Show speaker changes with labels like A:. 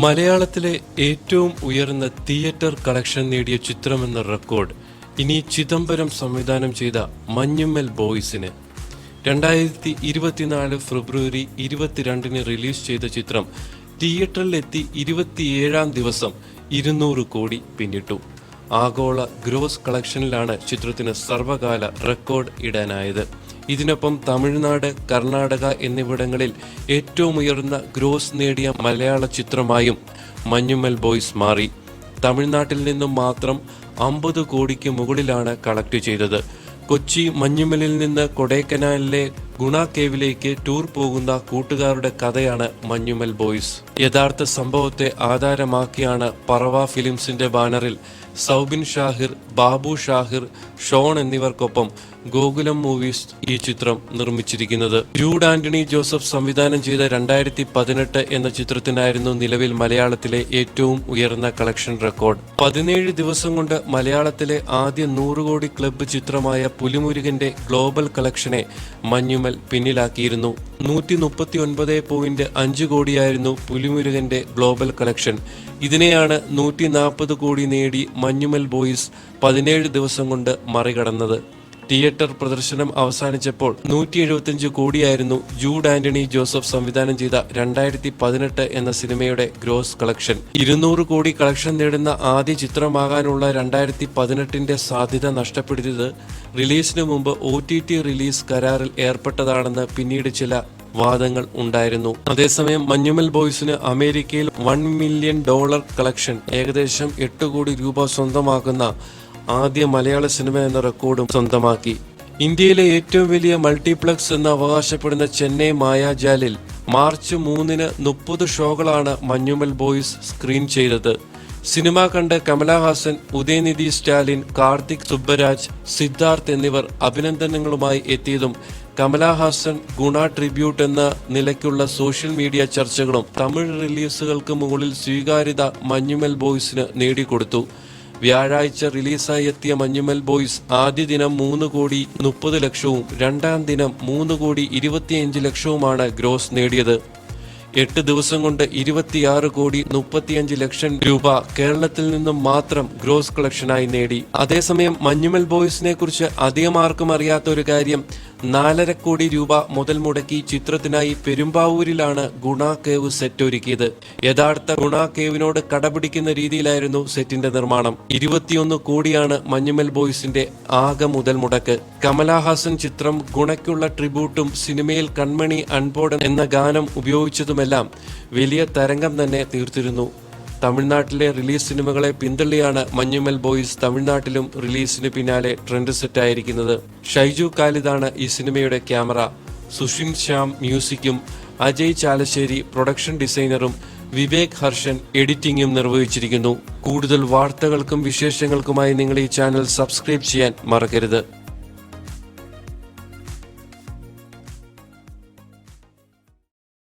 A: മലയാളത്തിലെ ഏറ്റവും ഉയർന്ന തിയേറ്റർ കളക്ഷൻ നേടിയ ചിത്രമെന്ന റെക്കോർഡ് ഇനി ചിദംബരം സംവിധാനം ചെയ്ത മഞ്ഞുമ്മൽ ബോയ്സിന്. 2024 ഫെബ്രുവരി 22 റിലീസ് ചെയ്ത ചിത്രം തിയേറ്ററിലെത്തി 27-ാം ദിവസം 200 കോടി പിന്നിട്ടു. ആഗോള ഗ്രോസ് കളക്ഷനിലാണ് ചിത്രത്തിന് സർവകാല റെക്കോർഡ് ഇടാനായത്. ഇതിനൊപ്പം തമിഴ്നാട്, കർണാടക എന്നിവിടങ്ങളിൽ ഏറ്റവും ഉയർന്ന ഗ്രോസ് നേടിയ മലയാള ചിത്രമായും മഞ്ഞുമ്മൽ ബോയ്സ് മാറി. തമിഴ്നാട്ടിൽ നിന്നും മാത്രം 50 കോടിക്ക് മുകളിലാണ് കളക്ട് ചെയ്തത്. കൊച്ചി മഞ്ഞുമ്മലിൽ നിന്ന് കൊടൈക്കനാലിലെ ഗുണ കേവിലേക്ക് ടൂർ പോകുന്ന കൂട്ടുകാരുടെ കഥയാണ് മഞ്ഞുമ്മൽ ബോയ്സ്. യഥാർത്ഥ സംഭവത്തെ ആധാരമാക്കിയാണ് പറവ ഫിലിംസിന്റെ ബാനറിൽ സൗബിൻ ഷാഹിർ, ബാബു ഷാഹിർ, ഷോൺ എന്നിവർക്കൊപ്പം ഗോകുലം മൂവീസ് ഈ ചിത്രം നിർമ്മിച്ചിരിക്കുന്നത്. ജൂഡ് ആന്റണി ജോസഫ് സംവിധാനം ചെയ്ത 2018 എന്ന ചിത്രത്തിനായിരുന്നു നിലവിൽ മലയാളത്തിലെ ഏറ്റവും ഉയർന്ന കളക്ഷൻ റെക്കോർഡ്. 17 ദിവസം കൊണ്ട് മലയാളത്തിലെ ആദ്യ 100 കോടി ക്ലബ്ബ് ചിത്രമായ പുലിമുരുകന്റെ ഗ്ലോബൽ കളക്ഷനെ മഞ്ഞുമ്മൽ പിന്നിലാക്കിയിരുന്നു. 139.5 കോടിയായിരുന്നു പുലിമുരുകന്റെ ഗ്ലോബൽ കളക്ഷൻ. ഇതിനെയാണ് 140 കോടി നേടി മഞ്ഞുമ്മൽ ബോയ്സ് 17 ദിവസം കൊണ്ട് മറികടന്നത്. തിയേറ്റർ പ്രദർശനം അവസാനിച്ചപ്പോൾ 175 കോടിയായിരുന്നു ജൂഡ് ആന്റണി ജോസഫ് സംവിധാനം ചെയ്ത 2018 എന്ന സിനിമയുടെ ഗ്രോസ് കളക്ഷൻ. 200 കോടി കളക്ഷൻ നേടുന്ന ആദ്യ ചിത്രമാകാനുള്ള 2018 സാധ്യത നഷ്ടപ്പെടുത്തിയത് റിലീസിന് മുമ്പ് OTT റിലീസ് കരാറിൽ ഏർപ്പെട്ടതാണെന്ന് പിന്നീട് ചില വാദങ്ങൾ ഉണ്ടായിരുന്നു. അതേസമയം മഞ്ഞുമ്മൽ ബോയ്സിന് അമേരിക്കയിൽ $1 മില്യൺ കളക്ഷൻ, ഏകദേശം 8 കോടി രൂപ സ്വന്തമാക്കുന്ന ആദ്യ മലയാള സിനിമ എന്ന റെക്കോർഡും സ്വന്തമാക്കി. ഇന്ത്യയിലെ ഏറ്റവും വലിയ മൾട്ടിപ്ലക്സ് എന്ന് അവകാശപ്പെടുന്ന ചെന്നൈ മായാജാലിൽ മാർച്ച് 3 30 ഷോകളാണ് മഞ്ഞുമ്മൽ ബോയ്സ് സ്ക്രീൻ ചെയ്തത്. സിനിമ കണ്ട് കമലഹാസൻ, ഉദയനിധി സ്റ്റാലിൻ, കാർത്തിക് സുബ്ബരാജ്, സിദ്ധാർത്ഥ് എന്നിവർ അഭിനന്ദനങ്ങളുമായി എത്തിയതും കമലഹാസൻ ഗുണ ട്രിബ്യൂട്ട് എന്ന നിലയ്ക്കുള്ള സോഷ്യൽ മീഡിയ ചർച്ചകളും തമിഴ് റിലീസുകൾക്ക് മുകളിൽ സ്വീകാര്യത മഞ്ഞുമ്മൽ ബോയ്സിന് നേടിക്കൊടുത്തു. വ്യാഴാഴ്ച റിലീസായി എത്തിയ മഞ്ഞുമ്മൽ ബോയ്സ് ആദ്യ ദിനം 3 കോടി 30 ലക്ഷവും 2-ാം ദിനം 3 കോടി 25 ലക്ഷവുമാണ് ഗ്രോസ് നേടിയത്. 8 ദിവസം കൊണ്ട് 26 കോടി 35 ലക്ഷം രൂപ കേരളത്തിൽ നിന്നും മാത്രം ഗ്രോസ് കളക്ഷനായി നേടി. അതേസമയം മഞ്ഞുമ്മൽ ബോയ്സിനെ കുറിച്ച് അധികം ആർക്കും അറിയാത്ത ഒരു കാര്യം, 4.5 കോടി രൂപ മുതൽ മുടക്കി ചിത്രത്തിനായി പെരുമ്പാവൂരിലാണ് ഗുണ കേവ് സെറ്റ് ഒരുക്കിയത്. യഥാർത്ഥ ഗുണ കേവിനോട് കടപിടിക്കുന്ന രീതിയിലായിരുന്നു സെറ്റിന്റെ നിർമ്മാണം. 21 കോടിയാണ് മഞ്ഞുമ്മൽ ബോയ്സിന്റെ ആകെ മുതൽ മുടക്ക്. കമലഹാസൻ ചിത്രം ഗുണയ്ക്കുള്ള ട്രിബ്യൂട്ടും സിനിമയിൽ കൺമണി അൺബോർഡ് എന്ന ഗാനം ഉപയോഗിച്ചതുമെല്ലാം വലിയ തരംഗം തന്നെ തീർത്തിരുന്നു. തമിഴ്നാട്ടിലെ റിലീസ് സിനിമകളെ പിന്തള്ളിയാണ് മഞ്ഞുമ്മൽ ബോയ്സ് തമിഴ്നാട്ടിലും റിലീസിന് പിന്നാലെ ട്രെൻഡ് സെറ്റായിരിക്കുന്നത്. ഷൈജു ഖാലിദാണ് ഈ സിനിമയുടെ ക്യാമറ. സുഷിൻ ശ്യാം മ്യൂസിക്കും അജയ് ചാലശ്ശേരി പ്രൊഡക്ഷൻ ഡിസൈനറും വിവേക് ഹർഷൻ എഡിറ്റിംഗും നിർവഹിച്ചിരിക്കുന്നു. കൂടുതൽ വാർത്തകൾക്കും വിശേഷങ്ങൾക്കുമായി നിങ്ങൾ ഈ ചാനൽ സബ്സ്ക്രൈബ് ചെയ്യാൻ മറക്കരുത്.